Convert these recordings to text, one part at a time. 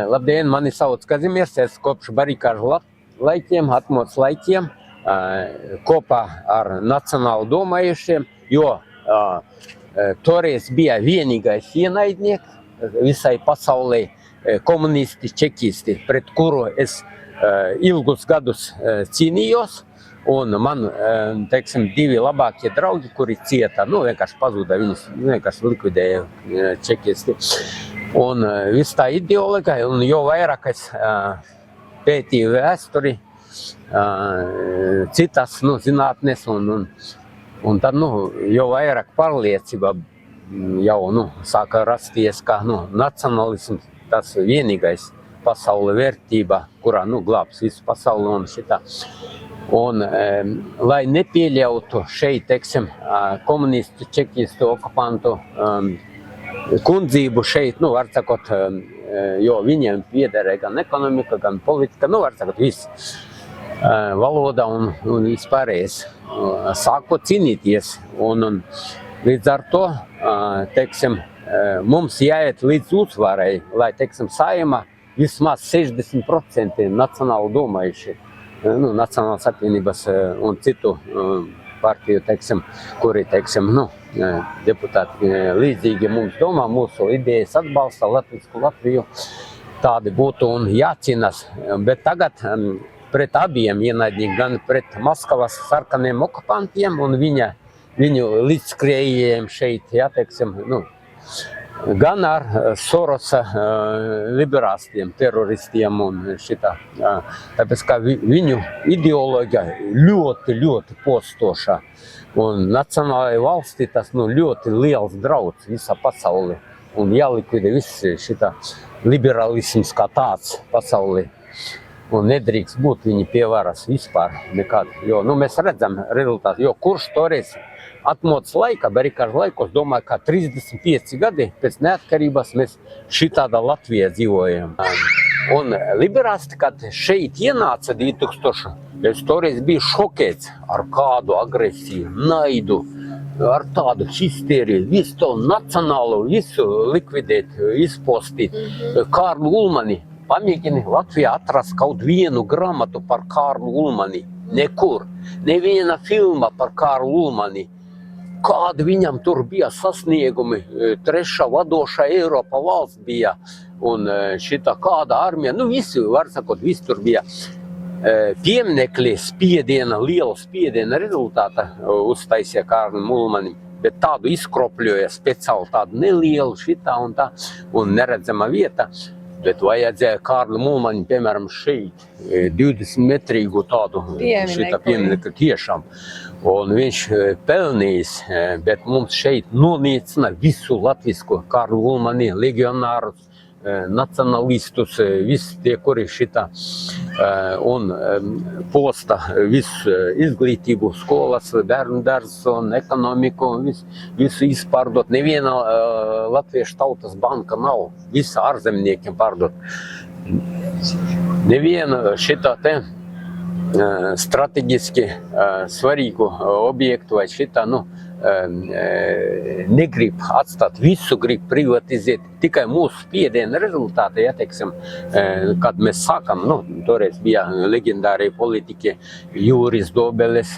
Labdien, mani sauc Kazimiers, es kopš barikāžu laikiem, atmodas laikiem, kopā ar nacionāli domājušiem, jo toreiz bija vienīgais ienaidnieks visai pasaulē komunisti, čekisti, pret kuru es ilgus gadus cīnījos. Un man, teiksim, divi labākie draugi, kuri cieta, vienkārši pazuda, viņus vienkārši likvidēja čekisti. Un viss tā ideoloģija, un jo vairāk es pētīju vēsturi, citas, zinātnes, un tad, jo vairāk pārliecība jau, sāka rasties, kā, nacionalisms, tas vienīgais pasaule vērtība, kurā, glābs visu pasauli un šitā. Un, lai nepieļautu šeit, teiksim, komunistu, čekistu, okupantu kundzību šeit, var sakot, jo viņiem piederē gan ekonomika, gan politika, var sakot, viss valoda un vispārējais. Sāku cīnīties, un līdz ar to, teiksim, mums jāiet līdz uzvarai, lai, teiksim, Saeimā vismaz 60% nacionāli domājuši. Nacionālās apvienības un citu partiju, teiksim, kuri, teiksim, deputāti līdzīgi mums domā, mūsu idejas atbalsta Latvisku Latviju, tādi būtu un jācīnās. Bet tagad pret abiem ienaidniekiem, gan pret Maskavas sarkaniem okupantiem un viņu līdzskrējējiem šeit, teiksim, gan ar Sorosa liberāstiem, teroristiem un šitā. Tāpēc, ka viņu ideoloģija ļoti, ļoti postoša. Un nacionālajai valstī tas ļoti liels drauds visā pasaulē. Un jālikvidē viss šitā liberālisms kā tāds pasaulē. Un nedrīkst būt viņi pie varas vispār nekad. Jo mēs redzam rezultātu, jo kurš toreiz atmodas laika, barikāžu laikos, domāju, ka 35 gadi pēc neatkarības mēs šitādā Latvijā dzīvojam. Un liberāsti, kad šeit ienāca 2000, es toreiz biju šokēts ar kādu agresiju, naidu, ar tādu histēriju, visu to nacionālu, visu likvidēt, izpostīt. Kārlu Ulmani, pamēģini Latvijā atrast kaut vienu grāmatu par Kārlu Ulmani. Nekur. Neviena filma par Kārlu Ulmani. Kādi viņam tur bija sasniegumi, trešā vadošā Eiropa valsts bija, un šitā kāda armija, visi, var sakot, viss tur bija. Pieminekļi spiediena, liela spiediena rezultāta uztaisīja Kārlim Ulmanim, bet tādu izkropļoja speciāli tādu nelielu šitā un tā, un neredzama vieta. Bet vajadzēja Kārlim Ulmanim, piemēram, šeit 20-metrīgu tādu pieminekli tiešām. Un viņš pelnījis, bet mums šeit nonīcina visu latvisku Kārlu Ulmani, legionārus, nacionalistus, visi tie, kuri šitā un posta visu izglītību, skolas, bērnu dārzs un ekonomiku, visu izpārdot. Neviena latviešu tautas banka nav, visi ārzemniekiem pārdot. Neviena šitā te strateģiski svarīgu objektu vai šitā, negrib atstāt, visu grib privatizēt. Tikai mūsu spiediena rezultātā, teiksim, kad mēs sākam, toreiz bija leģendārie politiķi Jūris Dobeles,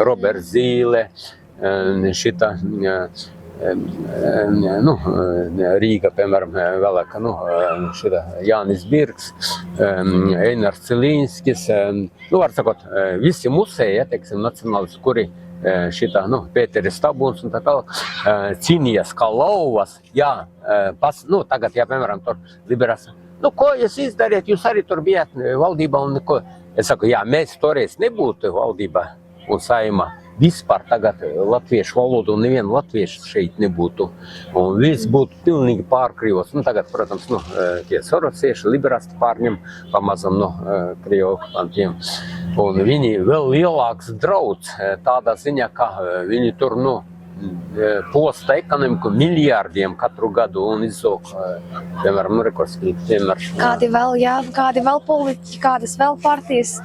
Roberts Zīle, šitā, Rīga, piemēram, vēlāk, šitā Jānis Birks, Einars Cilīnskis, var sakot, visi musēji, teiksim, nacionālisti, kuri šitā, Pēteris Tabuns un tā tālāk, cīnījās kā lauvas, tagad, piemēram, tur liberās, ko jūs izdariet, jūs arī tur bijāt valdībā un neko. Es saku, mēs toreiz nebūtu valdībā un Saeimā. Vispār tagad latviešu valodu un nevienu latviešu šeit nebūtu. Un viss būtu pilnīgi pārkrīvos. Tagad, protams, tie sorosieši, liberāsti pārņem pamazam no krievu okupantiem. Un viņi vēl lielāks drauds tādā ziņā, ka viņi tur, posta ekonomiku miljārdiem katru gadu un izzog, piemēram, rekordspīti, piemēram. Kādi vēl politiķi, kādas vēl partijas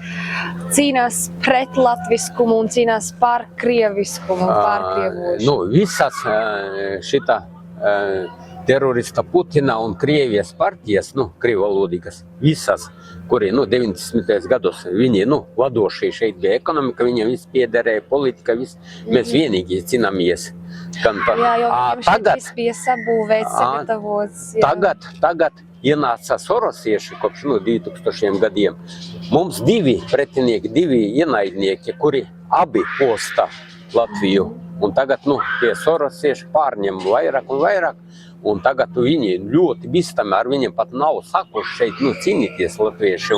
cīnās pret latviskumu un cīnās par krieviskumu, pārkrievošanu? Visas šitā terorista Putina un Krievijas partijas, krievalodīgas, visas, kuri, 90. gados viņi, vadošie šeit bija ekonomika, viņiem viss piederēja, politika, viss. Mēs vienīgi cīnāmies. Jā, jo viņam šeit viss bija sabūvēts, sagatavots. Tagad ienāca sorosieši kopš 2000 gadiem. Mums divi pretinieki, divi ienaidnieki, kuri abi posta Latviju. Un tagad, tie sorosieši pārņem vairāk un vairāk. Un tagad viņi ļoti bīstami, ar viņiem pat nav sakuši šeit, cīnīties latvieši.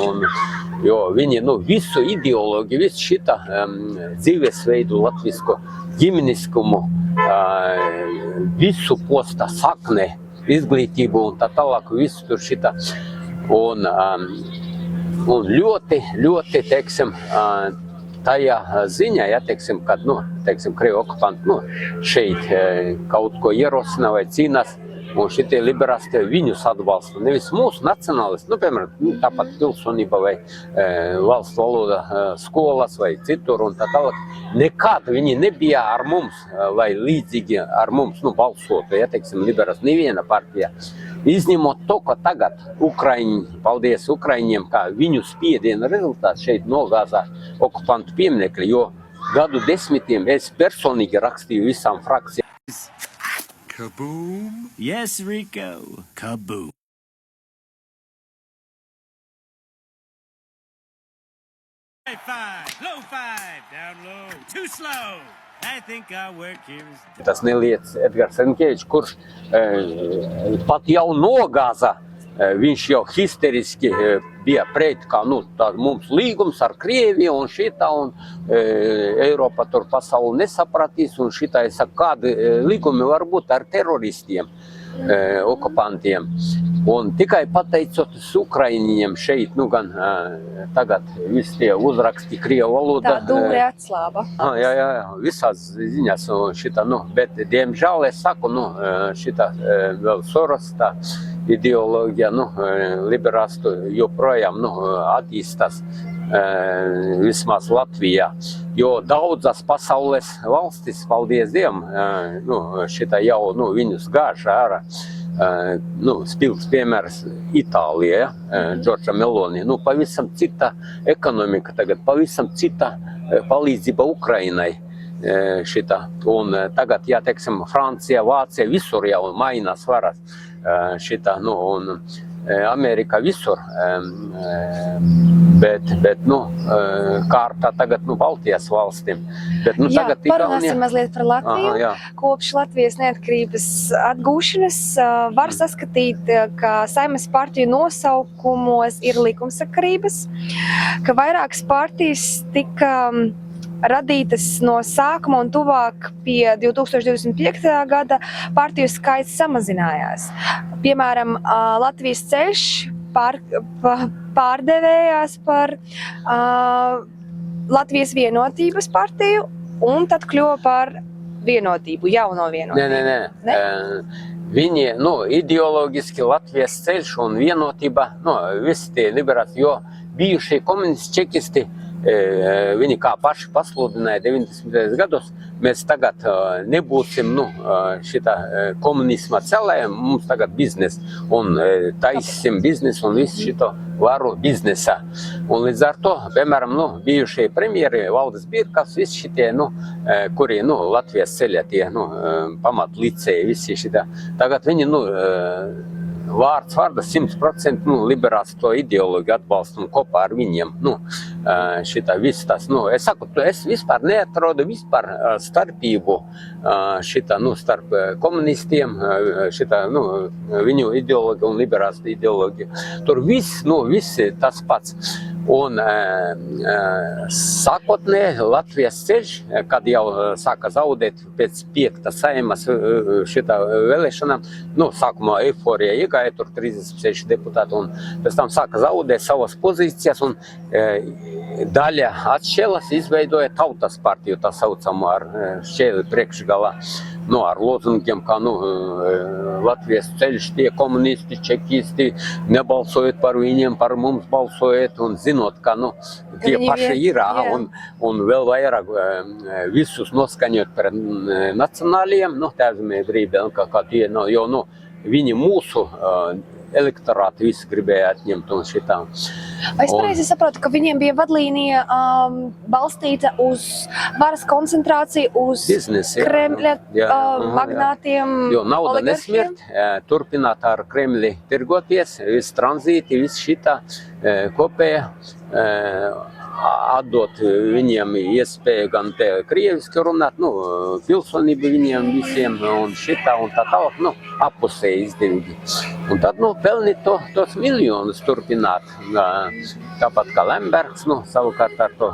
Jo viņi, visu ideoloģiju, visu šita dzīvesveidu latvisko ģimeniskumu, visu posta sakne, izglītību un tā tālāk, visu tur šita. Un ļoti, teiksim, tajā ziņā, teiksim, kad, Krievu okupanti, šeit kaut ko ierosina vai cīnās, un šitie liberāsti viņus atbalsta, nevis mūsu nacionālisti, piemēram, tāpat pilsonība vai valsts valoda skolas vai citur un tā tālāk. Nekad viņi nebija ar mums, vai līdzīgi ar mums, balsot, teiksim, liberāsti, neviena partija. Izņemot to, ka tagad Ukraiņi, paldies Ukraiņiem, kā viņu spiediena rezultāts šeit nogāzā okupantu pieminekļi, jo gadu desmitiem es personīgi rakstīju visām frakcijām. Kaboom! Yes, Rico. Kaboom! High five, low five, down low, too slow. I think our work here is done. Tas neliec Edgars Senkievičs, kurš pat jau nogāza, viņš jau histeriski bija pret, kā mums līgums ar Krieviju un šitā, un Eiropa tur pasauli nesapratīs, un šitā, es saku, kādi līgumi var būt ar teroristiem, okupantiem. Un tikai pateicoties Ukraiņiem šeit, gan tagad visi tie uzraksti Krievu valodā. Tā dūri atslāba. Jā, visās ziņās šitā, bet diemžēl es saku, šitā vēl Soros tā ideoloģija, liberāstu joprojām, attīstās vismaz Latvijā, jo daudzas pasaules valstis, paldies Dievam, šitā jau, viņus gāža ārā. Spilgs piemērs Itālija, Džordža Meloni, pavisam cita ekonomika tagad, pavisam cita palīdzība Ukrainai šitā. Un tagad, teiksim, Francija, Vācija, visur jau mainās varas šitā, un Amerika visur, bet kārtā tagad, Baltijas valstīm. Bet, tagad parunāsim mazliet par Latviju. Kopš Latvijas neatkarības atgūšanas var saskatīt, ka Saeimas partiju nosaukumos ir likumsakarības, ka vairākas partijas tika radītas no sākuma un tuvāk pie 2025. gada partiju skaits samazinājās. Piemēram, Latvijas ceļš pārdevējās par Latvijas vienotības partiju un tad kļuva par vienotību, jauno vienotību. Nē. Viņi, ideoloģiski Latvijas ceļš un vienotība, visi tie liberāti, jo bijušie komunisti čekisti, viņi kā paši pasludināja 90. gados, mēs tagad nebūsim šitā komunisma celējiem, mums tagad biznes, un taisīsim biznes un visu šito varu biznesā. Un līdz ar to, piemēram, bijušie premjeri, Valdis Birkas, visi šitie, kuri, Latvijas ceļā tie, pamatlicēji, visi šitā, tagad viņi, vārds 100% liberāls to ideoloģiju atbalstu un kopā ar viņiem. Šitā viss tas, es saku, es vispār neatrodu starpību šitā, starp komunistiem, šitā, viņu ideoloģiju un liberāls ideoloģiju. Tur viss tas pats. Un sākotnē Latvijas ceļš, kad jau sāka zaudēt pēc 5. Saeimas šitā vēlēšanām, sākumā euforija iegāja tur 36 deputāti, un pēc tam sāka zaudēt savas pozīcijas, un daļa atšķēlas izveidoja Tautas partiju, tā saucamu ar šķēli priekšgalā, ar lozungiem, kā Latvijas ceļš, tie komunisti, čekisti, nebalsojot par viņiem, par mums balsojot, un zinot, ka tie paši ir, un vēl vairāk visus noskaņot par nacionāliem, tā zīmē brīdē, kā tie, jo, viņi mūsu elektorātu visi gribēja atņemt un šitā. Vai es pareizi saprotu, ka viņiem bija vadlīnija balstīta uz varas koncentrāciju, uz Biznesi, Kremļa magnātiem, Jo nauda oligarhiem? nesmirt, turpināt ar Kremli tirgoties, viss tranzīti, viss šitā kopēja, atdot viņiem iespēju gan te krieviski runāt, pilsonību viņiem visiem un šitā un tā tālāk, apusē izdevīgi. Un tad, pelnīt tos miljonus turpināt, tāpat kā Lembergs, savukārt ar to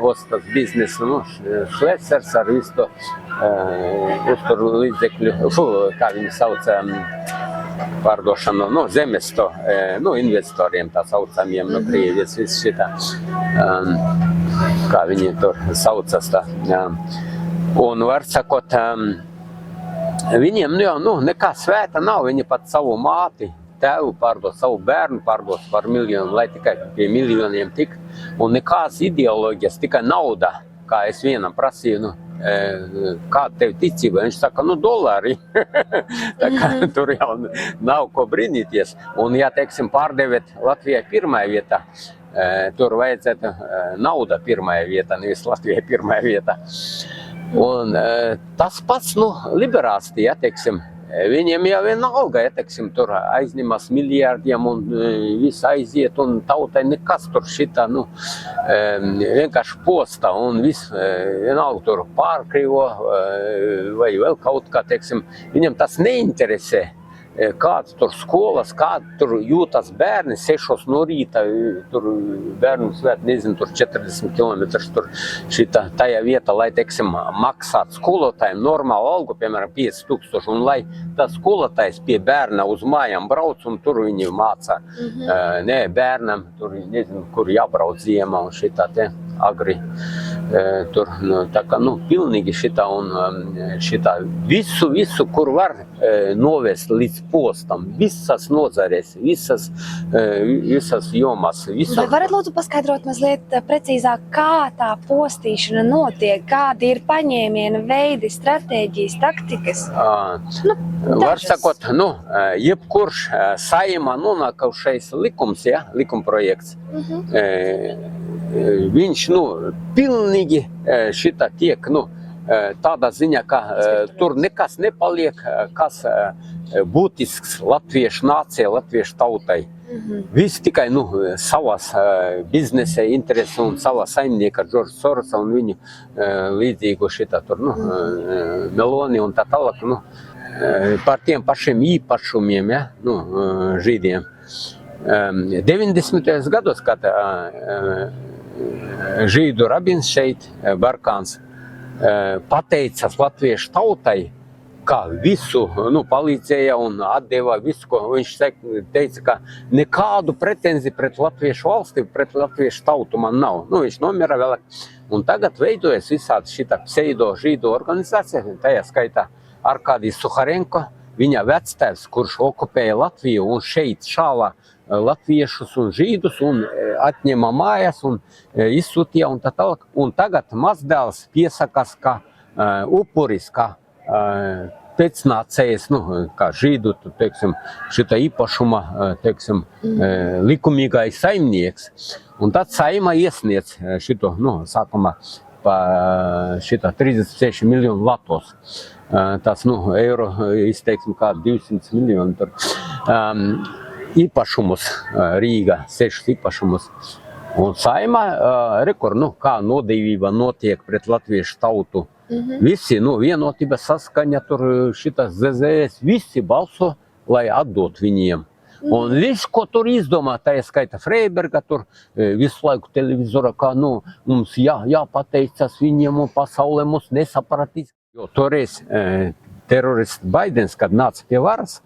ostas biznesu, Šlecers ar visu to uzturu līdzekļu, kā viņi sauc, pārdošanu, zemes to, investoriem tā saucamiem, Krievijas, viss šitā, kā viņi tur saucas tā. Un var sakot, viņiem nekā svēta nav, viņi pat savu māti, tēvu pārdos, savu bērnu pārdos par miljonu, lai tikai pie miljoniem tik, un nekāds ideoloģijas, tikai nauda, kā es vienam prasīju, kāda tev ticība? Viņš saka, dolāri. Tā kā tur jau nav ko brīnīties. Un, ja, teiksim, pārdevet Latvijai pirmajā vietā, tur vajadzētu nauda pirmajā vietā, nevis Latvijai pirmajā vietā. Un tas pats, liberāsti, ja, teiksim, viņiem jau vienalga, ja, teiksim, tur aizņemas miljārdiem un viss aiziet un tautai nekas tur šitā, vienkārši posta un viss vienalga tur pārkrivo vai vēl kaut kā, teiksim, viņam tas neinteresē. Kāds tur skolas, kāds tur jūtas bērni 6 no rīta, tur bērnu svēt, nezinu, tur 40 kilometrus, tur šitā tajā vietā, lai, teiksim, maksāt skolotājiem normālu algu, piemēram, 5000, un lai tas skolotājs pie bērna uz mājām brauc, un tur viņi mācā. Nē, bērnam tur, nezinu, kur jābrauc ziemā, un šitā te agri. Tur, tā kā, pilnīgi šitā un šitā visu, kur var novest līdz postam, visas nozarēs, visas jomas, visu. Vai varat lūdzu paskaidrot mazliet precīzāk, kā tā postīšana notiek, kādi ir paņēmiena veidi, stratēģijas, taktikas? Var sakot, jebkurš Saeimā nonākušais likums, ja, likumprojekts, viņš, pilnīgi šitā tiek, tādā ziņā, ka tur nekas nepaliek, kas būtisks latviešu nācijai, latviešu tautai. Viss tikai, savas biznesa intereses un savā saimnieka Džordža Sorosa un viņu līdzīgu šitā tur, Meloni un tā tālāk, par tiem pašiem īpašumiem, ja, žīdiem. 90. gados, kad žīdu rabins šeit, Barkāns, pateicas latviešu tautai, kā visu palīdzēja un atdeva visu, ko viņš teica, ka nekādu pretenziju pret latviešu valsti, pret latviešu tautu man nav. Viņš nomira vēl. Un tagad veidojas visādi šitā pseido žīdu organizācija, tajā skaitā Arkādijs Suharenko, viņa vectēvs, kurš okupēja Latviju un šeit šāva latviešus un žīdus un atņēma mājas un izsūtīja un tā tālāk. Un tagad mazdēls piesakās kā upuris, kā pēcnācējs, kā žīdu, teiksim, šitā īpašuma, teiksim, likumīgais saimnieks. Un tad Saeima iesniedz šito, sākumā pa šitā 36 miljonu latos. Tas, eiro izteiksim kā 200 miljoni tur. Īpašumus Rīgā, 6 īpašumus. Un Saeimā, kā nodevība notiek pret latviešu tautu. Visi, vienotība saskaņa, tur šitas ZZS, visi balso, lai atdot viņiem. Un viss, ko tur izdomā, tā skaita Freiberga, tur visu laiku televizora, kā, mums jāpateicas viņiem un pasaulē mums nesapratīs. Jo toreiz terorists Baidens, kad nāca pie varas,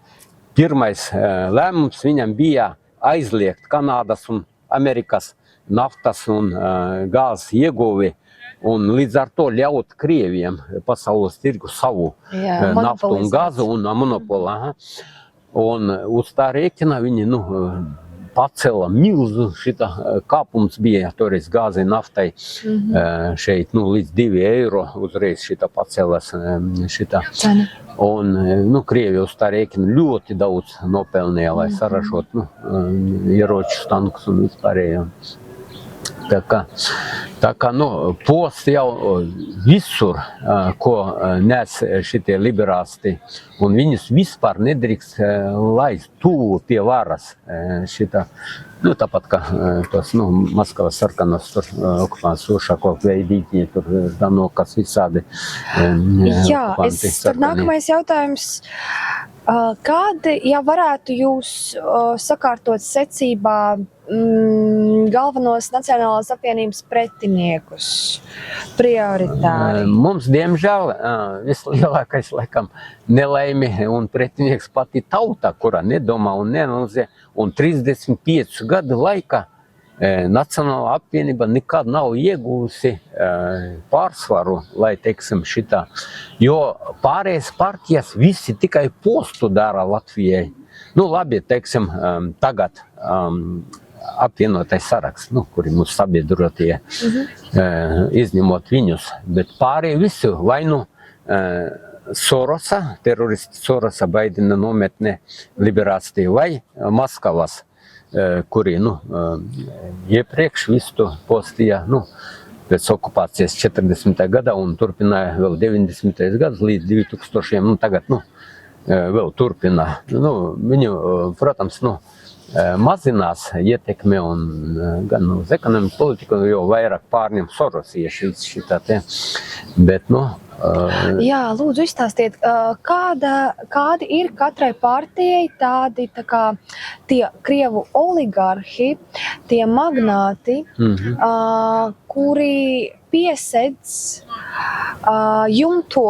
pirmais lēmums viņam bija aizliegt Kanādas un Amerikas naftas un gāzes ieguvi un līdz ar to ļaut Krieviem pasaules tirgu savu naftu un gāzu un monopolu. Un uz tā rēķina viņi pacela milzu, šita kāpums bija, toreiz gāzei naftai šeit, nu, līdz 2 eiro uzreiz šita pacelas šita. Cena. Un, nu, Krievi uz tā rēķina ļoti daudz nopelnīja, lai saražot, nu, ieročus, tankus un vispārējo. Tā kā, nu, posti jau visur, ko nes šitie liberāsti, un viņus vispār nedrīkst laist tuvu pie varas šita, nu, tāpat kā tos, nu, Maskavas sarkanos tur okupants Ušakov veidīti, tur Danokas visādi. Jā, tad nākamais jautājums. Kādi, ja varētu jūs sakārtot secībā galvenos Nacionālās apvienības pretiniekus prioritāri? Mums, diemžēl, vislielākais, laikam, nelaimi un pretinieks pati tauta, kura nedomā un neanalizē, un 35 gadu laikā Nacionālā apvienība nekad nav ieguvusi pārsvaru, lai, teiksim, šitā, jo pārējais partijas visi tikai postu dara Latvijai. Nu, labi, teiksim, tagad apvienotais saraksts, nu, kuri mūsu sabiedrotie, izņemot viņus, bet pārējie visu vai nu Sorosa, teroristi Sorosa Baidena nometne liberāsti vai Maskavas, kuri, nu, iepriekš visu to postīja, nu, pēc okupācijas 40. gadā un turpināja vēl 90. gads līdz 2000. Nu, tagad, nu, vēl turpina. Nu, viņu, protams, nu, mazinās ietekme un gan uz ekonomiku politiku, jo vairāk pārņem sorosieši šitā te, bet, nu, Jā, lūdzu izstāstiet, kādi ir katrai partijai tādi tā kā tie Krievu oligarhi, tie magnāti, kuri piesedz, jumto,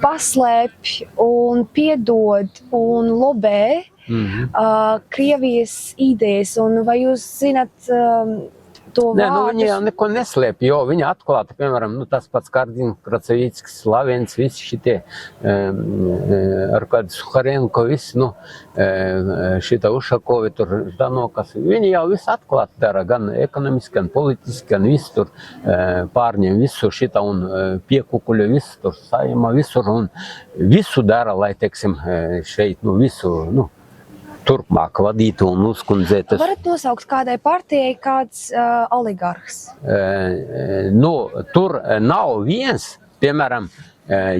paslēpj un piedod un lobē Krievijas idejas. Un vai jūs zinat to Nē, vārdus? nu, viņi jau neko neslēp, jo viņi atklāti, piemēram, nu, tas pats Kārdins, Krasavickis, Slavens, visi šitie, Arkādis Suharenko, visi, nu, šita Ušakovi, tur, Ždanokas, viņi jau visu atklāti dara, gan ekonomiski, gan politiski, gan visu tur pārņem visu šita un piekukuļu visu tur saimā, visur un visu dara, lai, teiksim, šeit, nu, visu, nu, turpmāk vadītu un uzkundzētu. Varat nosaukt kādai partijai kāds oligarhs? Nu, tur nav viens, piemēram,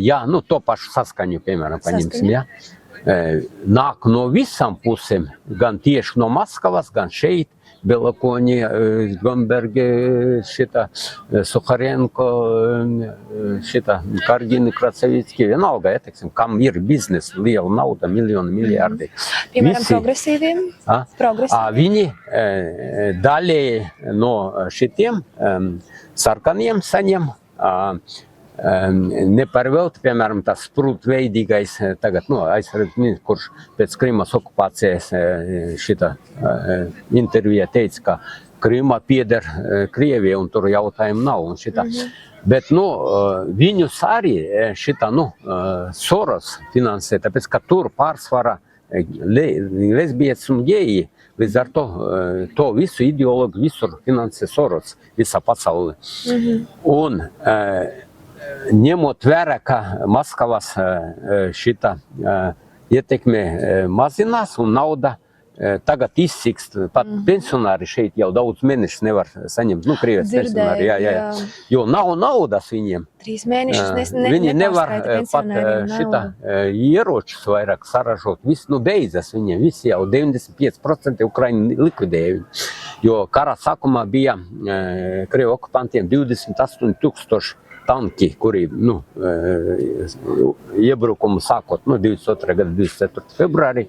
jā, nu, to pašu Saskaņu, piemēram, paņemsim, jā. Nāk no visām pusēm, gan tieši no Maskavas, gan šeit, Belakoņi, Gombergi, šita, Suharenko, šita, Kārdini, Krasavicki, vienalga, ja, teiksim, kam ir biznes, liela nauda, miljoni, miljardi. Piemēram, progresīviem? Viņi daļēji no šitiem sarkaniem saņem, neparvelti, piemēram, tas sprūtveidīgais, tagad, nu, aizsardzības, kurš pēc Krimas okupācijas šita intervijā teica, ka Krima pieder Krievijai un tur jautājumu nav un šitā. Bet, nu, viņus arī šitā, nu, Soros finansē, tāpēc, ka tur pārsvarā lesbietis un geji, līdz ar to visu ideologu visur finansē Soros, visā pasaulē. Un ņemot vērā, ka Maskavas šita ietekme mazinās un nauda tagad izsikst, pat pensionāri šeit jau daudz mēnešus nevar saņemt, nu, Krievijas pensionāri, jā. Jo nav naudas viņiem. 3 mēnešus viņi nevar pat šita ieročus vairāk saražot, viss, nu, beidzas viņiem, visi jau 95% Ukraiņi likvidēja viņu, jo kara sākumā bija Krievu okupantiem 28,000 tanki, kuri, nu, iebrukumu sākot, nu, 22. gada 24. februārī,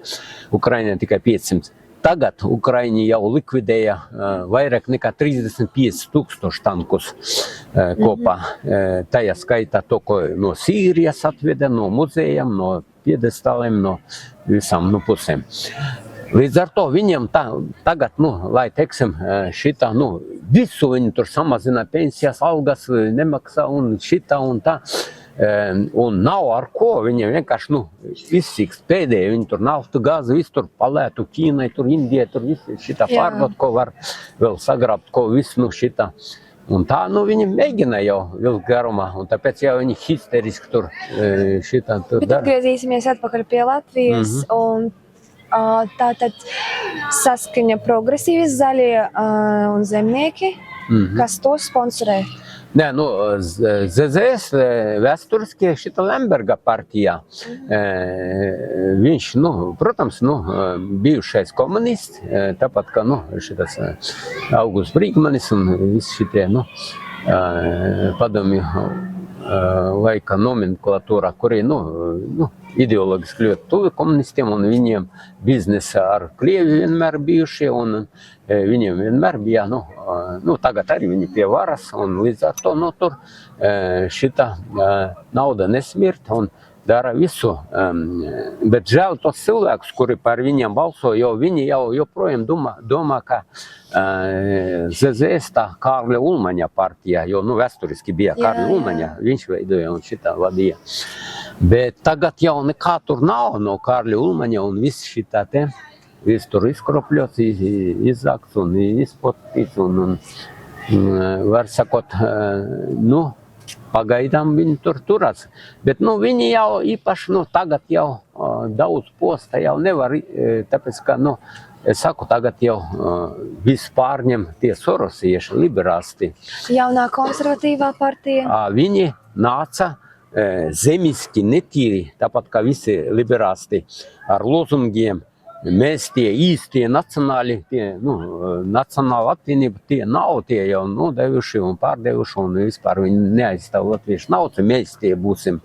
Ukrainā tikai 500. Tagad Ukraiņi jau likvidēja vairāk nekā 35,000 tankus kopā. Tajā skaitā to, ko no Sīrijas atveda, no muzejiem, no piedestāliem, no visām pusēm. Līdz ar to viņiem tagad, nu, lai, teiksim, šitā, nu, visu viņi tur samazina pensijas, algas nemaksā un šitā un tā. un nav ar ko, viņiem vienkārši, nu, izsīkst pēdējie, viņi tur naftu, gāzi, visu tur palētu, Ķīnai, tur Indijai, tur visu šitā pārdot, ko var vēl sagrabt, ko visu, nu, šitā. Un tā, nu, viņi mēģina jau vilkt garumā, un tāpēc jau viņi histeriski tur šitā tur Bet dara. atgriezīsimies atpakaļ pie Latvijas, un tātad saskaņa progresīvis zaļie un zemnieki, kas to sponsorē. Nē, nu, ZZS vēsturiski šita Lemberga partijā. Viņš, nu, protams, nu, bijušais komunists, tāpat kā, nu, šitas Augusts Brīgmanis un visi šitie, nu, padomju laika nomenklatūrā, kuri, nu, ideologiski ļoti tuvi komunistiem, un viņiem biznesa ar Krieviju vienmēr bijušie, un viņiem vienmēr bija, nu, tagad arī viņi pie varas, un līdz ar to, nu, tur šita nauda nesmirt, un dara visu. Bet žēl tos cilvēkus, kuri par viņiem balso, jo viņi jau joprojām domā, ka ZZS tā Kārļa Ulmaņa partijā, jo, nu, vēsturiski bija Kārļa Ulmaņa, viņš veidoja un šitā vadīja. Bet tagad jau nekā tur nav no Kārļa Ulmaņa, un viss šitā te, viss tur izkropļots, izzākts un izpotīts, un var sakot, nu, pagaidām viņi tur turās. Bet, nu, viņi jau īpaši, nu, tagad jau daudz posta jau nevar, tāpēc, ka, nu, es saku, tagad jau viss pārņem tie sorosieši, liberāsti. Jaunā konservatīvā partija. Viņi nāca zemiski, netīri, tāpat kā visi liberāsti ar lozungiem. Mēs tie īstie nacionāli, tie, nu, nacionāla apvienība, tie nav tie jau nodevuši un pārdevuši, un vispār viņi neaizstāv latviešu naudu, mēs tie būsim.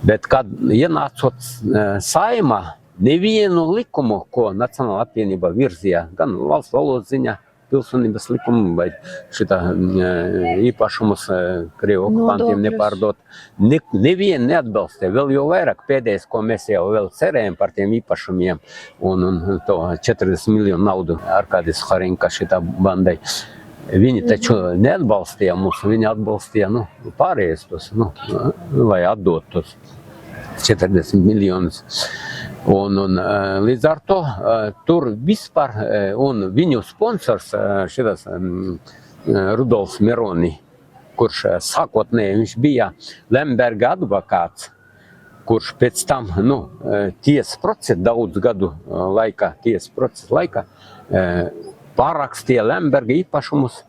Bet, kad ienācot Saeimā, nevienu likumu, ko nacionāla apvienība virzīja, gan valsts valodas ziņā, pilsonības likumu vai šitā īpašumus Krievu okupantiem nepārdot. Nevienu neatbalstīja, vēl jau vairāk pēdējais, ko mēs jau vēl cerējam par tiem īpašumiem un to 40 miljonu naudu Arkādis Harinka šitā bandai. Viņi taču neatbalstīja mūs, viņi atbalstīja, nu, pārējais tos, nu, lai atdot tos 40 miljonus. Un līdz ar to tur vispār, un viņu sponsors šitas Rudolfs Meroni, kurš sākotnēji viņš bija Lemberga advokāts, kurš pēc tam, nu, tiesas procesa daudz gadu laikā, pārakstīja Lemberga īpašumus,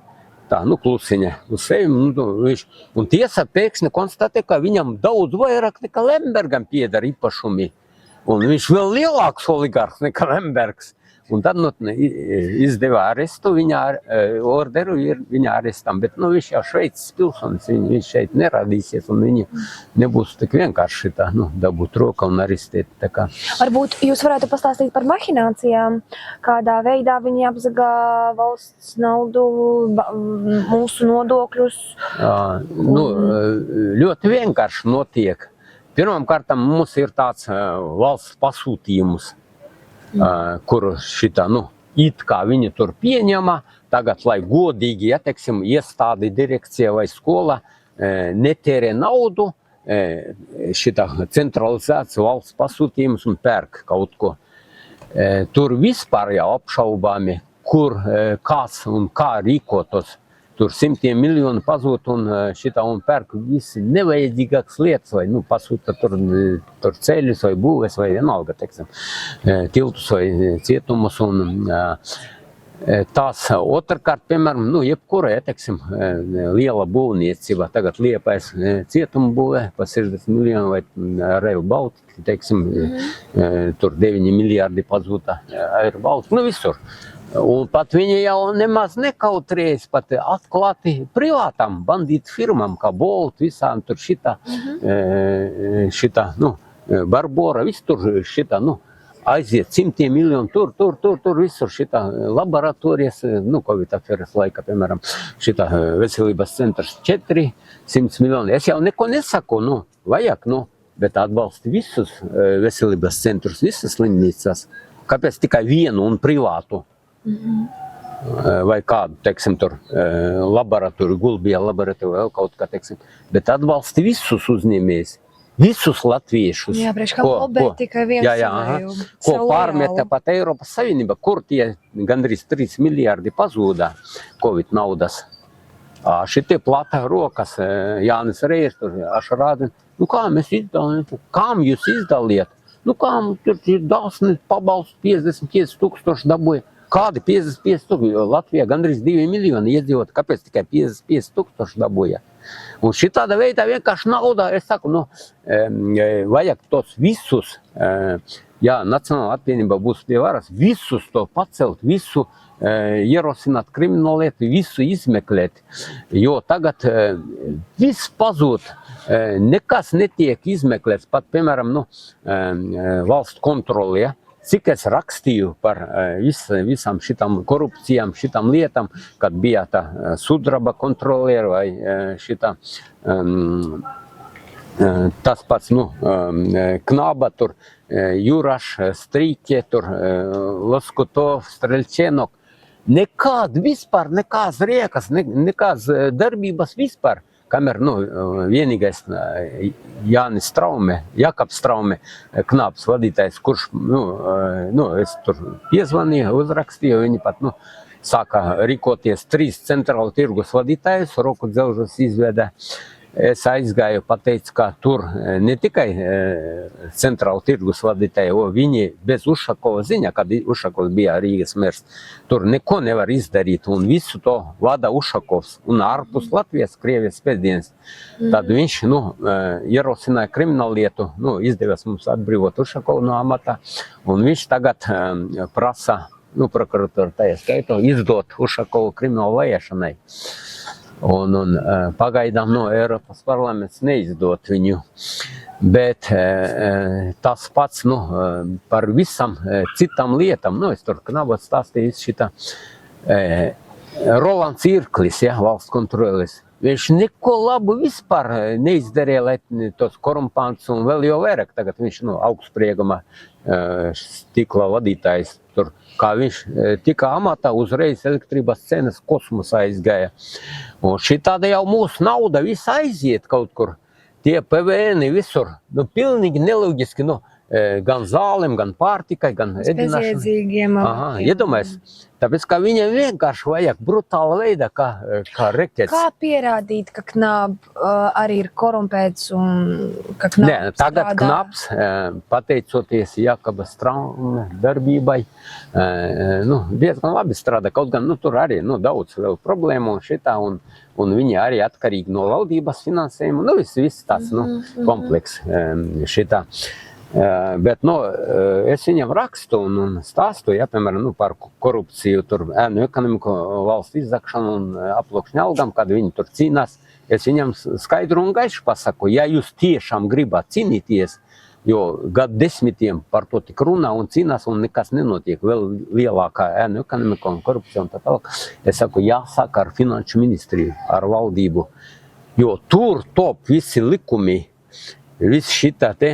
tā, nu, klusiņa uz sevi, un tiesa pēkšņi konstatē, ka viņam daudz vairāk nekā Lembergam pieder īpašumi. Un viņš vēl lielāks oligarhs nekā Lembergs. Un tad, nu, izdeva arestu, orderu viņa arestam, bet, nu, viņš jau Šveices pilsonis, viņš šeit neradīsies, un viņi nebūs tik vienkārši tā, nu, dabūt roka un arestēt. Tā kā. Varbūt jūs varētu pastāstīt par mahinācijām, kādā veidā viņi apzagā valsts naudu, mūsu nodokļus? Nu, ļoti vienkārši notiek. Pirmkārtam mums ir tāds valsts pasūtījums, kur šitā, nu, it kā viņi tur pieņemā, tagad, lai godīgi, ja, teiksim, iestādi, direkcija vai skola netērē naudu, šitā centralizēts valsts pasūtījums un pērk kaut ko. Tur vispār jau apšaubāmi, kur, kāds un kā rīkotos. Tur simtiem miljonu pazūt un šitā un pērk visi nevajadzīgākas lietas, vai, nu, pasūta tur ceļus vai būves vai vienalga, teiksim, tiltus vai cietumus. Un tās otrkārt, piemēram, nu, jebkura, ja, teiksim, liela būvniecība, tagad Liepājas cietumu būvē pa 60 miljonu vai Rail Baltica, teiksim, tur 9 miljārdi pazūta Air Baltica, nu, visur. Un pat viņi jau nemaz nekautrējas pat atklāti privātām bandītu firmām, kā Bolt, visām tur šitā, nu, Barbora, viss tur šitā, nu, aiziet simtiem miljonu, tur visur šitā laboratorijas, nu, Covid aferas laika, piemēram, šitā veselības centrs 400 miljoni. Es jau neko nesaku, nu, vajag, nu, bet atbalsti visus veselības centrus, visas slimnīcas. Kāpēc tikai vienu un privātu? vai kādu, teiksim, tur laboratoriju, Gulbijā laboratoriju, vēl kaut kā, teiksim, bet atbalsta visus uzņēmējus, visus latviešus. Jā, priekš kā lobēt tikai viens ko pārmeta pat Eiropas Savienība, kur tie gandrīz 3 miljārdi pazūdā Covid naudas. Šitie plata rokas, Jānis Reis, tur ašarādi, nu kā mēs izdalījām, kām jūs izdaliet? Nu kām, tur ir dāsni pabalsts 55 000 dabūja. Kādi 55 000? Latvijā gandrīz 2 miljoni iedzīvot, kāpēc tikai 55 000 dabūja? Un šitāda veidā vienkārši naudā, es saku, nu, vajag tos visus, ja Nacionālā apvienība būs pie varas, visus to pacelt, visu ierosināt krimināllietu, visu izmeklēt, jo tagad viss pazūd, nekas netiek izmeklēts, pat, piemēram, nu, valsts kontroli, ja? Cik es rakstīju par visam šitām korupcijām, šitām lietām, kad bija tā sudraba kontroliera vai šitā tas pats, nu, Knaba, tur Juraš, Strīķe, tur Loskutov, Streļčenok. Nekād vispār, nekāds riekas, nekāds darbības vispār. Kamēr, nu, vienīgais Jānis Straume, Jakabs Straume, Knāps vadītājs, kurš, es tur piezvanīju, uzrakstīju, viņi pat, nu, sāka rīkoties 3 centrālu tirgus vadītājus, roku dzelžus izveda. Es aizgāju, pateicu, ka tur ne tikai centrālu tirgus vadītāji, viņi bez Ušakova ziņa, kad Ušakovs bija Rīgas mērs, tur neko nevar izdarīt, un visu to vada Ušakovs, un ārpus Latvijas, Krievijas pēcdienas. Tad viņš, nu, ierosināja krimināllietu, nu, izdevās mums atbrīvot Ušakovu no amata, un viņš tagad prasa, nu, prokuratūra tajā skaitā, izdot Ušakovu kriminālu vajāšanai. Un pagaidām no Eiropas parlaments neizdot viņu, bet tas pats, nu, par visam citām lietām, nu, es tur knabot stāstīju šitā, Rolands Irklis, ja, valsts kontrolis, viņš neko labu vispār neizdarīja, lai tos korumpants un vēl jau vairāk, tagad viņš, nu, augstsprieguma stikla vadītājs, tur, kā viņš tika amatā, uzreiz elektrības cenas kosmosā aizgāja. Un šitāda jau mūsu nauda viss aiziet kaut kur. Tie PVN visur, nu, pilnīgi neloģiski, nu, gan zālēm, gan pārtikai, gan ēdināšanai. Bezjēdzīgiem. Iedomājies, tāpēc, ka viņiem vienkārši vajag brutāla veidā, kā rekets. Kā pierādīt, ka Knab arī ir korumpēts un ka Knab Nē, tagad strādā? Knabs, pateicoties Jakaba Straume darbībai, nu, diezgan labi strādā, kaut gan, nu, tur arī, nu, daudz vēl problēmu un šitā, un viņi arī atkarīgi no valdības finansējuma, nu, viss tas, nu, kompleks šitā. Bet, nu, es viņam rakstu un stāstu, ja, piemēram, nu, par korupciju, tur ēnu ekonomiku, valsts izzakšanu un aploksņu algām, kad viņi tur cīnās. Es viņam skaidru un gaišu pasaku, ja jūs tiešām gribat cīnīties, jo gadu desmitiem par to tik runā un cīnās un nekas nenotiek, vēl lielākā ēnu ekonomika un korupcija un tā tālāk. Es saku, jāsāk ar finanšu ministriju, ar valdību, jo tur top visi likumi, viss šitā te,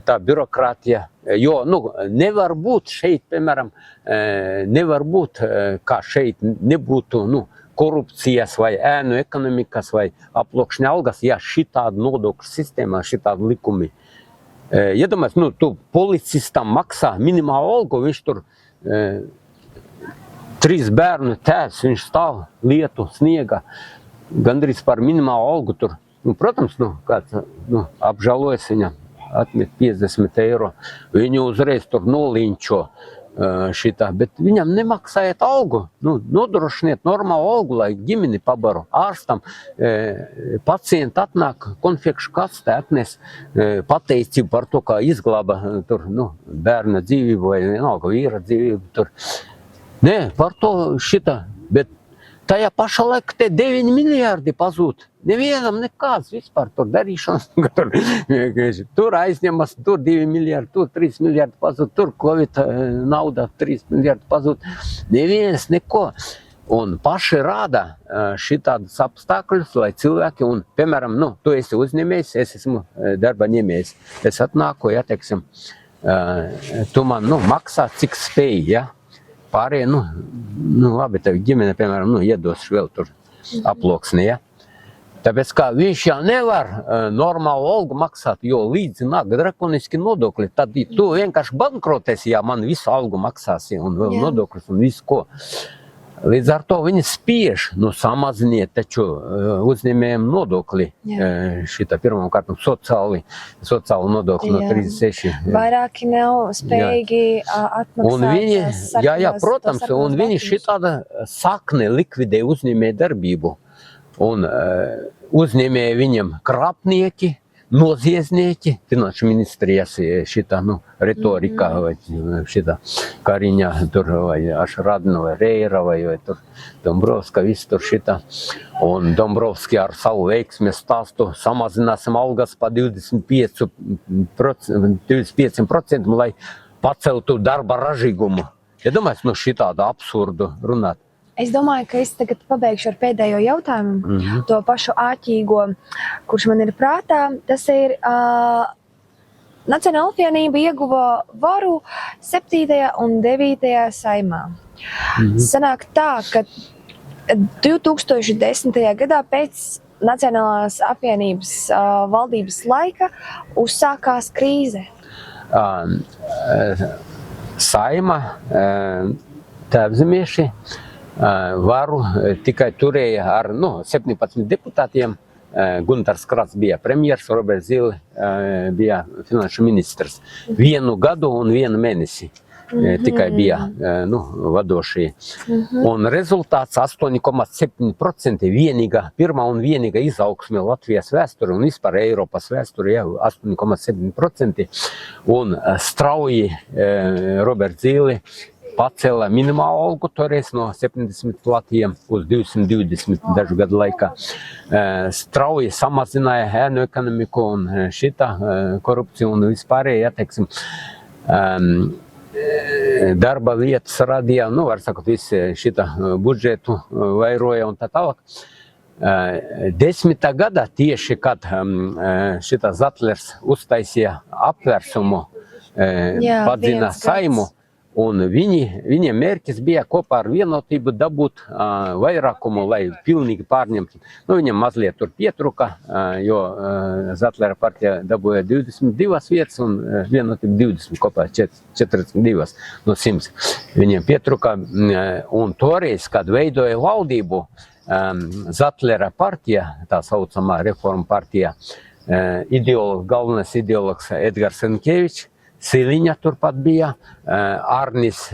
tā birokrātija, jo, nu, nevar būt šeit, piemēram, nevar būt, kā šeit nebūtu, nu, korupcijas vai ēnu ekonomikas vai aploksņa algas, ja šitāda nodokļu sistēmā, šitāda likumi. Iedomājies, nu, tu policistam maksā minimālu algu, viņš tur 3 bērnu tēvs, viņš stāv lietu, sniega, gandrīz par minimālu algu tur. Nu, protams, nu, kāds, nu, apžalojas viņam, atmet 50 eiro, viņu uzreiz tur noliņčo šitā, bet viņam nemaksājiet algu, nu, nodrošiniet normālu algu, lai ģimeni pabaru ārstam, pacienti atnāk, konfekšu kastē atnes pateicību par to, kā izglāba tur, nu, bērna dzīvību vai vienalga vīra dzīvību tur. Nē, par to šitā, bet tajā pašā laikā te 9 miljārdi pazūd. Nevienam nekāds vispār tur darīšanas. Tur aizņemas, tur 2 miljārdi, tur 3 miljārdi pazūd, tur Covid nauda 3 miljārdi pazūd. Neviens neko. Un paši rāda šitādas apstākļus, lai cilvēki, un, piemēram, nu, tu esi uzņēmējs, es esmu darba ņēmējs. Es atnāku, ja, teiksim, tu man, nu, maksā cik spēj, ja. pārējie, labi, tev ģimene, piemēram, iedošu vēl tur aploksni, ja? Tāpēc kā viņš jau nevar normālu algu maksāt, jo līdzi nāk drakoniski nodokļi, tad tu vienkārši bankrotēsi, ja man visu algu maksāsi un vēl nodokļus un visu ko. Līdz ar to viņi spiež, samaziniet taču uzņēmējiem nodokļi, šitā pirmām kārtām sociālu nodokļi no 36. Vairāki nav spējīgi atmaksāt. Un viņi, protams, un viņi šitāda sakne likvidē uzņēmēju darbību. Un uzņēmēji viņam krāpnieki, noziedznieki, finanšu ministrijas šitā, retorika, vai šitā Kariņa, tur, vai Ašradna, vai Reira, vai tur Dombrovska, viss tur šitā. Un Dombrovski ar savu veiksmes stāstu samazināsim algas pa 25%, lai paceltu darba ražīgumu. Ja domāju, šitādu absurdu runāt. Es domāju, ka es tagad pabeigšu ar pēdējo jautājumu, to pašu āķīgo, kurš man ir prātā. Tas ir, Nacionāla apvienība ieguva varu 7. un 9. saimā. Sanāk tā, ka 2010. gadā pēc Nacionālās apvienības valdības laika uzsākās krīze. Saima, tēvzemieši, varu tikai turēja ar 17 deputātiem. Guntars Krats bija premjers, Roberts Zīle bija finanšu ministrs. 1 gadu un 1 mēnesi tikai bija vadošie. Un rezultāts 8,7% pirmā un vienīga izaugsme Latvijas vēsture un vispār Eiropas vēsture, 8,7%. Un strauji Roberts Zīle pacēla minimālu algu toreiz no 70 latiem uz 220 dažu gadu laikā. Strauji samazināja ēnu ekonomiku un šitā korupciju un vispārēji, teiksim, darba vietas radīja, var sakot, visi šitā budžetu vairoja un tā tālāk. 10. gadā tieši, kad šitā Zatlers uztaisīja apvērsumu, padzina Saimu, un viņiem mērķis bija kopā ar Vienotību dabūt vairākumu, lai pilnīgi pārņemtu. Viņam mazliet tur pietruka, jo Zatlera partija dabūja 22 vietas un Vienotība 20, kopā 42 no 100. Viņiem pietruka, un toreiz, kad veidoja valdību, Zatlera partija, tā saucamā reforma partija, galvenais ideologs Edgars Senkēvičs, Siliņa turpat bija, Arnis,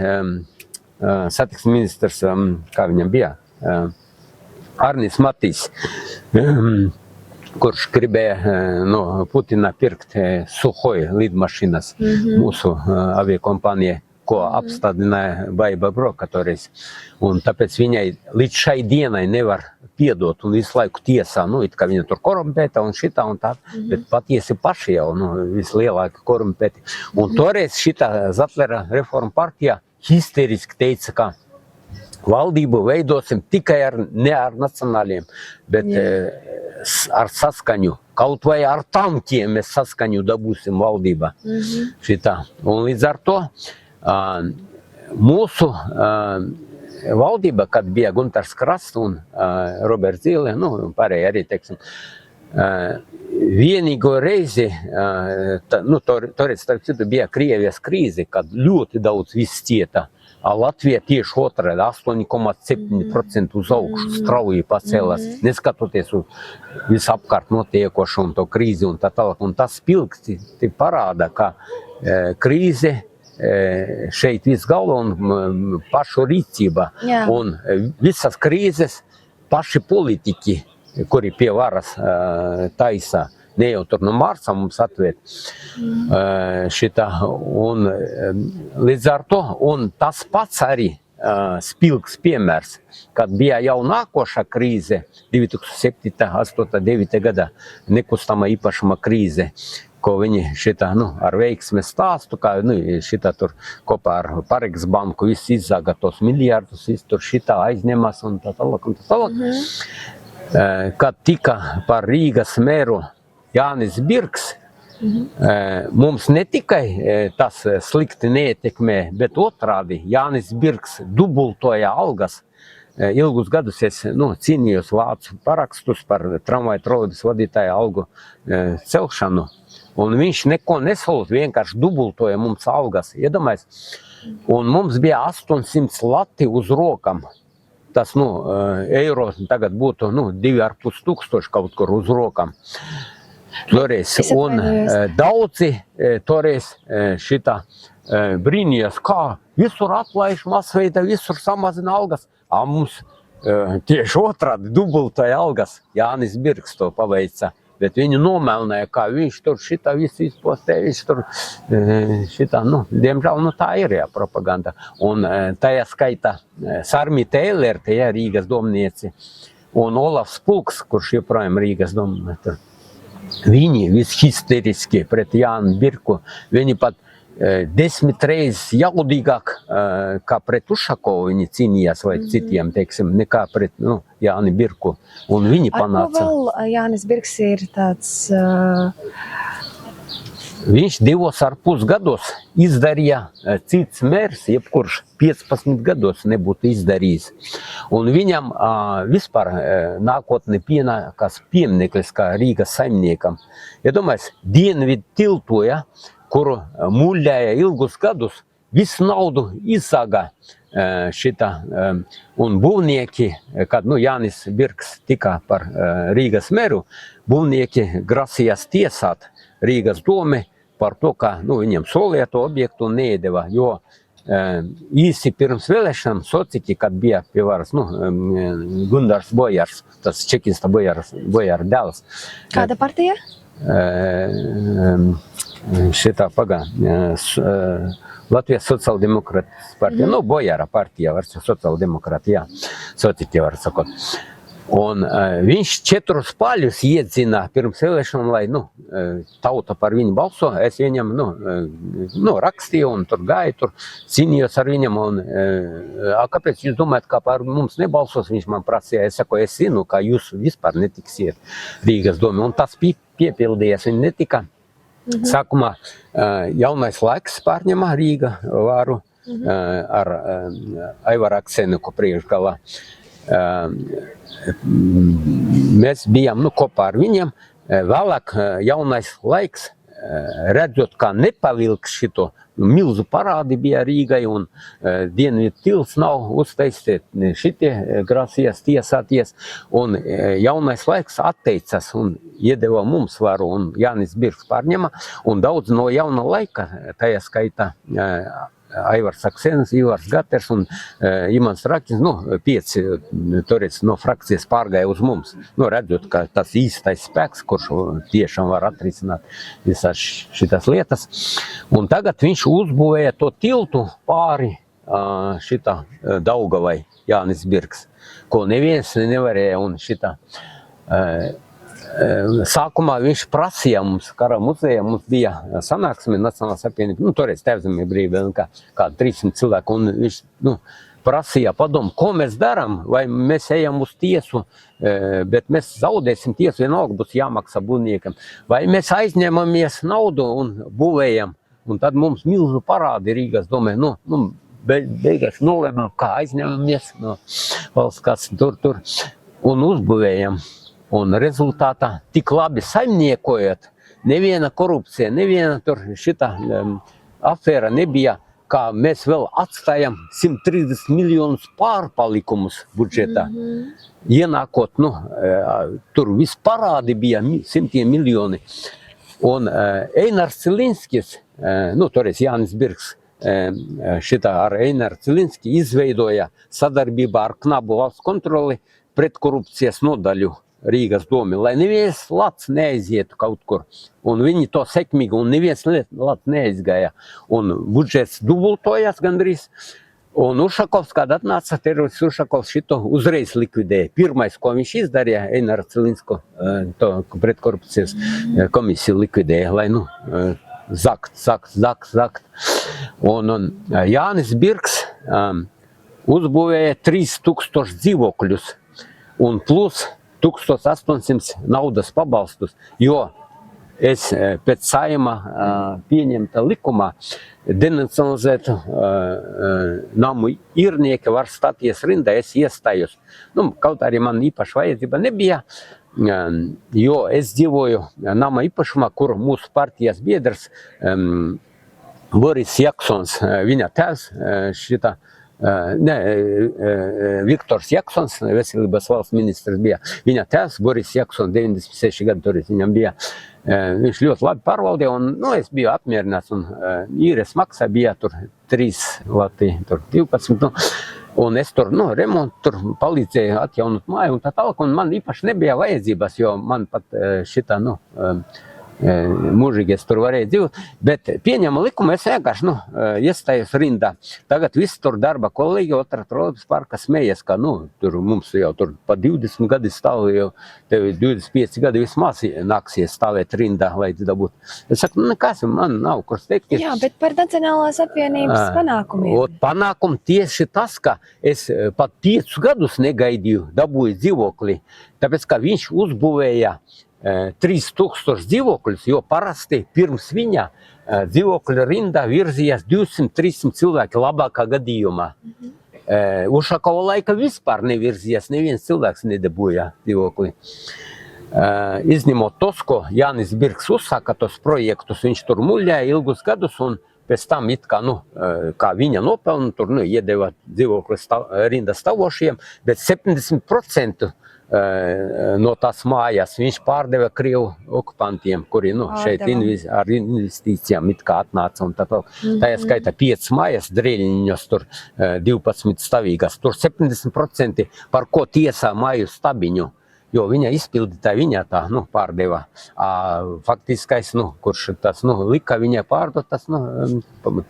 satiksmes ministrs, kā viņam bija, Arnis Matīs, kurš gribēja no Putina pirkt Suhoi lidmašīnas mūsu aviokompānijai, ko apstādināja Baiba Broka toreiz. Un tāpēc viņai līdz šai dienai nevar piedot un visu laiku tiesā, it kā viņa tur korumpēta un šitā un tā, bet patiesi paši jau, vislielāki korumpēti. Un toreiz šitā Zatlera reforma partija histeriski teica, ka valdību veidosim tikai ne ar nacionāliem, bet ar saskaņu. Kaut vai ar tankiem mēs saskaņu dabūsim valdībā. Šitā. Un līdz ar to mūsu valdība, kad bija Guntars Krasts un Roberts Zīle, pārējie arī, teiksim, vienīgo reizi, toreiz, starp citu, bija Krievijas krīze, kad ļoti daudz viss cieta. Latvija tieši otrādi 8,7% uz augšu strauji pacēlās, neskatoties uz visapkārt notiekošu un to krīzi un tā tālāk. Un tas pilgsti parāda, ka krīze šeit viss galva un pašu rīcība. Un visas krīzes paši politiķi, kuri pie varas taisa, ne jau tur no Marsa mums atvērt šitā. Un līdz ar to, un tas pats arī spilgs piemērs, kad bija jau nākošā krīze 2007, 8, 9 gadā nekustamā īpašuma krīze, ko viņi šitā, ar veiksmes stāstu, kā šitā tur kopā ar Paregs banku viss izzaga tos miljārdus, viss tur šitā aizņemas un tā tālāk un tā tālāk. Kad tika par Rīgas mēru Jānis Birks, Mums ne tikai tas slikti neietekmē, bet otrādi Jānis Birks dubultoja algas. Ilgus gadus es cīnījos vācu parakstus par tramvaju trolejbusu vadītāju algu celšanu, un viņš neko nesolot, vienkārši dubultoja mums algas. Iedomājies, un mums bija 800 lati uz rokam. Tas, eiro tagad būtu 2,5 tūkstoši kaut kur uz rokam. Toreiz, un daudzi toreiz šitā brīnījās, kā visur atlaiž masveida, visur samazina algas. Mums tieši otrādi dubultoja algas. Jānis Birks to paveica, bet viņu nomelnēja, kā viņš tur šitā visu izpostē, viņš tur šitā, diemžēl, tā ir, jā, propaganda. Un tajā skaitā Sarmita Eilerte, jā, Rīgas domnieci, un Olafs Pulks, kurš joprojām Rīgas domnieci. Viņi vishysteriski pret Jānu Birku, viņi pat 10 reizes jaudīgāk kā pret Ušakovu viņi cīnījās vai citiem, teiksim, nekā pret Jāni Birku. Un viņi panāca. Ar ko vēl Jānis Birks ir tāds? Viņš 2,5 gados izdarīja cits mērs, jebkurš 15 gados nebūtu izdarījis. Un viņam vispār nākotne pienākās piemineklis kā Rīgas saimniekam. Ja domājies, Dienvidu tiltoja, kuru muļļēja ilgus gadus, visu naudu izsaga šitā. Un būvnieki, kad Jānis Birks tika par Rīgas meru, būvnieki grasījās tiesāt Rīgas domi par to, ka viņam solīja to objektu un neiedeva, jo īsi pirms vēlēšanām Sociki, kad bija pie varas, Gundars Bojars, tas čekista Bojara dēls. Kāda partija? Šitā Latvijas sociāldemokrātas partija, Bojara partija, var sociāldemokrāti, jā, Sociki var sakot. Un viņš 4 paļus iedzina pirms vēlēšanām, lai tauta par viņu balso. Es viņam rakstīju un tur gāju, tur cīnījos ar viņam. Un, kāpēc jūs domājat, kā par mums nebalsos? Viņš man prasīja, es saku, es zinu, ka jūs vispār netiksiet Rīgas domi. Un tas piepildījās, viņi netika. Sākumā Jaunais laiks pārņemā Rīga varu ar Aivaru Aksenuku priekšgalā. Mēs bijām kopā ar viņiem. Vēlāk Jaunais laiks, redzot, kā nepavilks šito milzu parādi bija Rīgai un Dienvidu tils nav uztaisīt, šitie grasījās tiesāties. Un Jaunais laiks atteicas un iedeva mums varu un Jānis Birks pārņema. Un daudz no jauna laika, tajā skaitā Aivars Aksenis, Ivars Gaters un Imants Rakins, 5 toreiz no frakcijas pārgāja uz mums. Redzot, ka tas īstais spēks, kurš tiešām var atrisināt visas šitas lietas. Un tagad viņš uzbūvēja to tiltu pāri šitā Daugavai, Jānis Birks, ko neviens nevarēja un šitā. Sākumā viņš prasīja mums, Kara muzejā, mums bija sanāksme Nacionālās apvienības, toreiz Tēvzemē brīvība, kāda 300 cilvēku, un viņš prasīja padomu, ko mēs darām, vai mēs ejam uz tiesu, bet mēs zaudēsim tiesu, vienalga būs jāmaksā būvniekam, vai mēs aizņemamies naudu un būvējam, un tad mums milzu parādi Rīgas domē, beigās nolēmām, kā aizņemamies no valsts kāds tur, un uzbūvējam. Un rezultātā tik labi saimniekojot, neviena korupcija, neviena tur šitā afēra nebija, kā mēs vēl atstājam 130 miljonus pārpalikumus budžetā. Ienākot, tur viss parādi bija 100 miljoni. Un Einars Cilinskis, toreiz Jānis Birks, šitā ar Einaru Cilinski izveidoja sadarbībā ar Knabu valsts kontroli pretkorupcijas nodaļu Rīgas domi, lai neviens lats neaizietu kaut kur. Un viņi to sekmīgi, un neviens lats neaizgāja. Un budžets dubultojās gandrīz. Un Ušakovs, kad atnāca, terorists Ušakovs šito uzreiz likvidēja. Pirmais, ko viņš izdarīja, Einaru Cilinsko to pretkorupcijas komisiju likvidēja, lai zakt. Un Jānis Birks uzbūvēja 3000 dzīvokļus un plus 1800 naudas pabalstus, jo es pēc Saeima pieņemta likumā denacionalizētu namu īrnieki var stāties rindā, es iestājos. Nu, kaut arī man īpaši vajadzība nebija, jo es dzīvoju nama īpašumā, kur mūsu partijas biedrs Boris Jaksons, viņa tēvs, Viktors Jaksons, veselības valsts ministrs bija. Viņa tēvs, Boris Jaksons, 96 gadu tur viņam bija. Viņš ļoti labi pārvaldīja, un es biju apmierināts. Īres maksa bija tur 3 lati, tur 12. Un es tur remontu, tur palīdzēju atjaunot māju un tā tālāk. Un man īpaši nebija vajadzības, jo man pat šitā, mūžīgi es tur varēju dzīvot, bet pieņēma likumu, es vienkārši, iestājos rindā. Tagad viss tur darba kolēģi otrā trolejbusa parka smējas, ka, tur mums jau tur pa 20 gadi stāv, jau tev 25 gadi vismaz nāksies stāvēt rindā, lai dabūt. Es saku, nekas, man nav kur steigties. Jā, bet par Nacionālās apvienības panākumiem. Panākumi tieši tas, ka es pat 5 gadus negaidīju dabūju dzīvokli, tāpēc, ka viņš uzbūvēja 3000 dzīvokļus, jo parasti pirms viņa dzīvokļa rindā virzījās 200-300 cilvēki labākā gadījumā. Ušakova laika vispār nevirzījās, neviens cilvēks nedabūja dzīvokli. Izņemot tos, ko Jānis Birks uzsāka tos projektus, viņš tur muļēja ilgus gadus un pēc tam it kā, kā viņa nopelna, tur iedeva dzīvokli rinda stāvošiem, bet 70% no tās mājas viņš pārdeva Krievu okupantiem, kuri šeit ar investīcijām it kā atnāca un tā tālāk. Tā skaita 5 mājas Dreļiņos, tur 12 stāvīgas, tur 70% par ko tiesā māju stabiņu, jo viņa izpildītāja viņa tā pārdeva. Faktiskais, kurš tas lika viņai pārdot, tas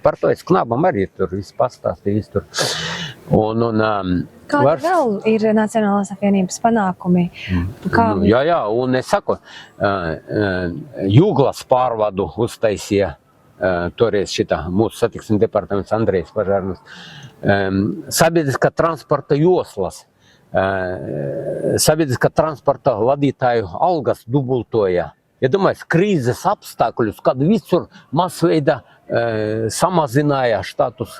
par to es knabam arī tur viss pastāstīja, viss tur. Kādi vēl ir Nacionālās apvienības panākumi? Jā, un es saku, Jūglas pārvadu uztaisīja toreiz šitā mūsu satiksmes departaments Andrejs Pažārnis. Sabiedriskā transporta joslas, sabiedriskā transporta vadītāju algas dubultoja. Ja domāju, krīzes apstākļus, kad visur masveida samazināja štatus,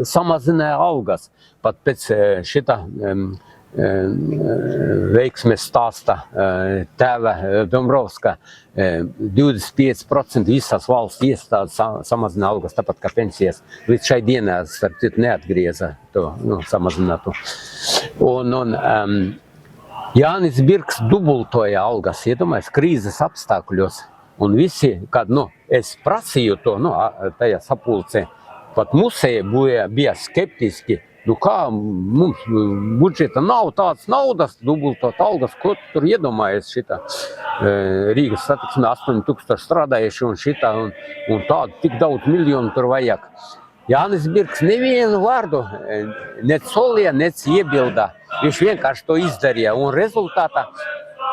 samazināja algas. Pat pēc šitā veiksmes stāsta tēva Dombrovska 25% visas valsts iestādes samazina algas, tāpat kā pensijas. Līdz šai dienā, starp citu, neatgrieza to samazinātu. Jānis Birks dubultoja algas, iedomājas, krīzes apstākļos. Un visi, kad es prasīju to tajā sapulcē, pat musēji bija skeptiski, kā mums budžeta nav tāds naudas, dubultot algas, ko tu tur iedomājies šitā Rīgas satiksmē 8000 strādājuši un šitā un tādu tik daudz miljonu tur vajag. Jānis Birks nevienu vārdu nec solīja, nec iebildā. Viņš vienkārši to izdarīja un rezultātā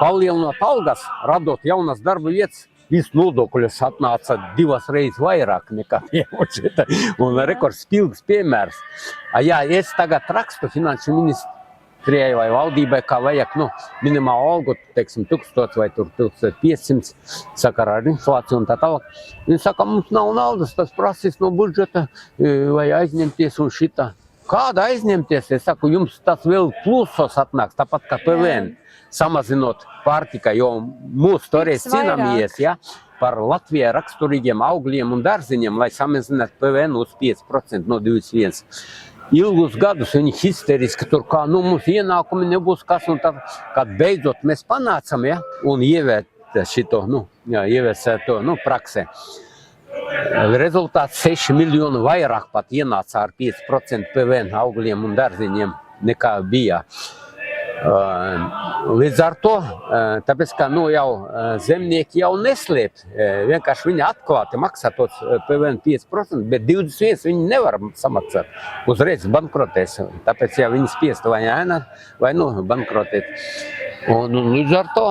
palielinot algas, radot jaunas darba vietas, visu nodokļus atnāca 2 reizes vairāk nekā pieaušita. Un rekords spilgs piemērs. Ja es tagad rakstu finanšu ministrijai vai valdībai, kā vajag minimālu algu, teiksim, 1000 vai 1500 sakarā ar inflāciju un tā tālāk. Viņi saka, mums nav naudas, tas prasīs no budžeta vai aizņemties un šitā. Kāda aizņemties? Es saku, jums tas vēl plusos atnāks, tāpat kā PVN. Samazinot pārtika, jo mūsu toreiz cīnāmies par Latvijā raksturīgiem augļiem un dārziņiem, lai samazinātu PVN uz 5% no 21. Ilgus gadus viņi histeriski tur kā, mums ienākumi nebūs kas, un tad, kad beidzot mēs panācam, un ieviesē to praksē. Rezultāts 6 miljonu vairāk pat ienāca ar 5% PVN augļiem un dārziņiem nekā bija. Līdz ar to, tāpēc, ka jau zemnieki jau neslēp, vienkārši viņi atklāti maksā tos PVN 5%, bet 21 viņi nevar samaksāt, uzreiz bankrotēs, tāpēc, ja viņi spiest vai bankrotēt. Un līdz ar to,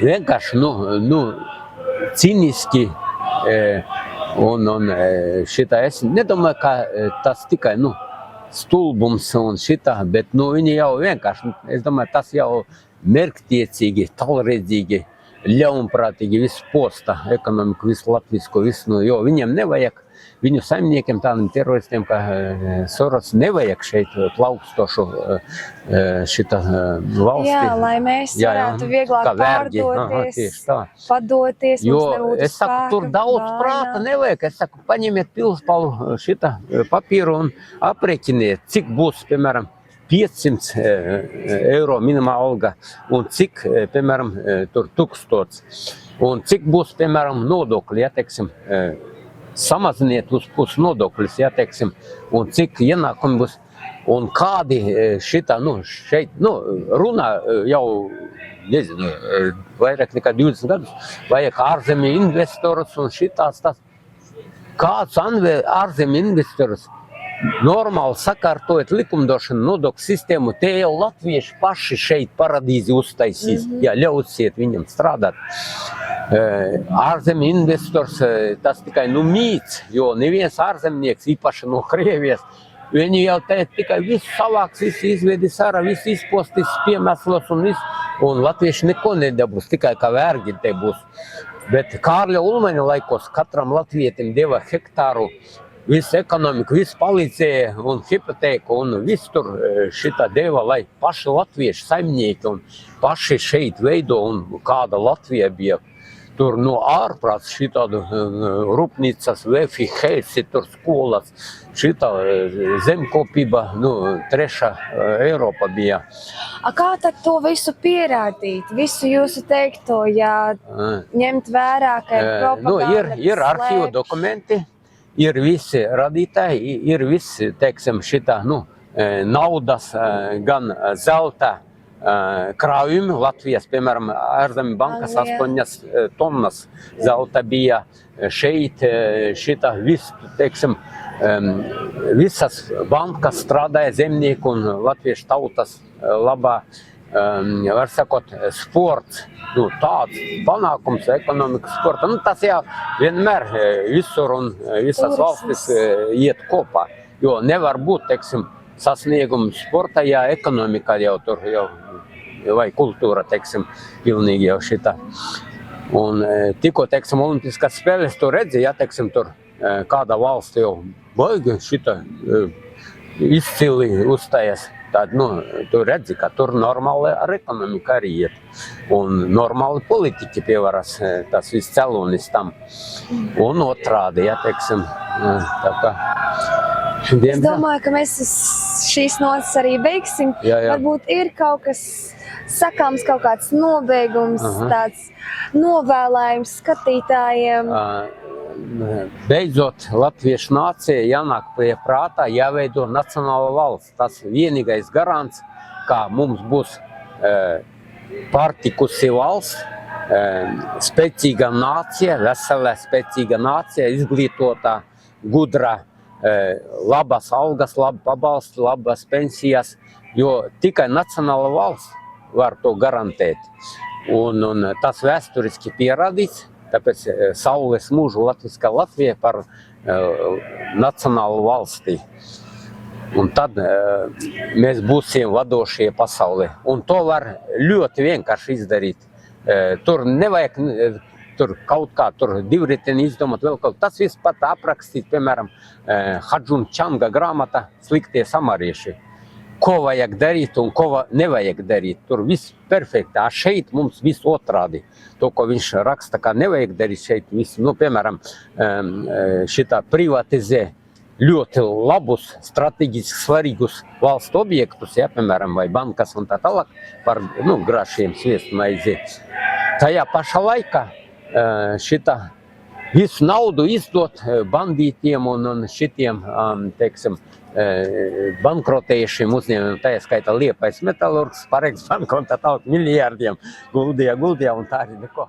vienkārši, cīniski, un šitā es nedomāju, ka tas tikai, stulbums un šitā, bet viņi jau vienkārši, es domāju, tas jau mērķtiecīgi, tālredzīgi ļaunprātīgi visu posta ekonomiku, visu latvisko, visu, nu, jo viņiem nevajag, viņu saimniekiem, tādiem teroristiem kā Soros, nevajag šeit plaukstošu šita valsti. Jā, lai mēs varētu vieglāk pārdoties, padoties, jo mums nebūtu es saku, tur daudz prāta nevajag. Es saku, paņemiet pilspalu šita papīru un aprēķiniet, cik būs, piemēram, 500 eiro minimāla alga un cik, piemēram, tur 1000. Un cik būs, piemēram, nodokļi, ja, teiksim, samaziniet uz pusi nodokļus, ja, teiksim, un cik ienākumi būs, un kādi šitā, nu, šeit, nu, runā jau, nezinu, vairāk nekā 20 gadus, vajag ārzemju investorus un šitās tas. Kāds ārzemju investorus normāli sakārtojot likumdošanu, nodokļu sistēmu, te jau latvieši paši šeit paradīzi uztaisīs, ja ļausiet viņam strādāt. Ārzemju investors, tas tikai mīts, jo neviens ārzemnieks, īpaši no Krievijas, viņi jau te tikai visu savāks, visu izvedis ārā, visu izpostīs, piemeslos un visu, un latvieši neko nedabūs, tikai kā vergi te būs. Bet Kārļa Ulmaņa laikos katram latvietim deva hektāru, visu ekonomiku, visu palīdzēja un hipotēku un visu tur šitā deva, lai paši latvieši saimnieki un paši šeit veido un kāda Latvija bija. Tur no ārprāts šitādu rūpnīcas, vefi, heisi, tur skolas, šitā zemkopība, nu, 3. Eiropa bija. Kā tad to visu pierādīt? Visu jūsu teikto, ja ņemt vērā, ka ir propaganda, ir arhīvu dokumenti, ir visi radītāji, ir visi, teiksim, šitā, nu, naudas, gan zelta, krājumi. Latvijas, piemēram, ārzemju bankas 8 tonnas zelta bija šeit, šitā viss, teiksim, visas bankas strādāja zemnieku un latviešu tautas labā, var sakot, sports, nu, tāds panākums ekonomikas sporta. Nu, tas jau vienmēr visur un visas valstis iet kopā, jo nevar būt, teiksim, sasniegumi sportā, ja ekonomikā jau tur jau, vai kultūra, teiksim, pilnīgi jau šitā. Un tikko, teiksim, olimpiskās spēles tu redzi, ja, teiksim, tur kāda valsts jau baigi šitā izcili uzstājas. Tad, nu, tu redzi, ka tur normāli ar ekonomiku arī iet. Un normāli politiķi pievaras tas viss celonis tam. Un otrādi, ja, teiksim, tā kā. Es domāju, ka mēs šīs notas arī beigsim. Jā. Varbūt ir kaut kas sakāms, kaut kāds nobeigums, tāds novēlējums skatītājiem. Beidzot, latviešu nācija jānāk pie prātā, jāveido nacionāla valsts. Tas vienīgais garants, kā mums būs pārtikusi valsts, spēcīga nācija, vesela spēcīga nācija, izglītotā, gudra, labas algas, labi pabalsti, labas pensijas, jo tikai nacionāla valsts var to garantēt. Un tas vēsturiski pierādīts, tāpēc saules mūžu latviskā Latvija par nacionālu valstī. Un tad mēs būsim vadošie pasaulē. Un to var ļoti vienkārši izdarīt. Tur nevajag tur kaut kā tur divriteni izdomāt vēl kaut. Tas viss pat aprakstīt, piemēram, Hadžun Čanga grāmata Sliktie samarieši. Ko vajag darīt un ko nevajag darīt. Tur viss perfekti. Šeit mums viss otrādi. To, ko viņš raksta, kā nevajag darīt šeit viss. Nu, piemēram, šitā privatizē ļoti labus, strateģiski svarīgus valsts objektus, ja, piemēram, vai bankas un tā tālāk par, nu, grašiem sviestmaizi. Tajā pašā laikā šitā visu naudu izdot bandītiem un šitiem, teiksim, bankrotējušiem uzņēmumiem, tajā skaitā Liepais Metalurgs, Pareigs Banka un tā tālāk miljārdiem guldīja un tā arī neko.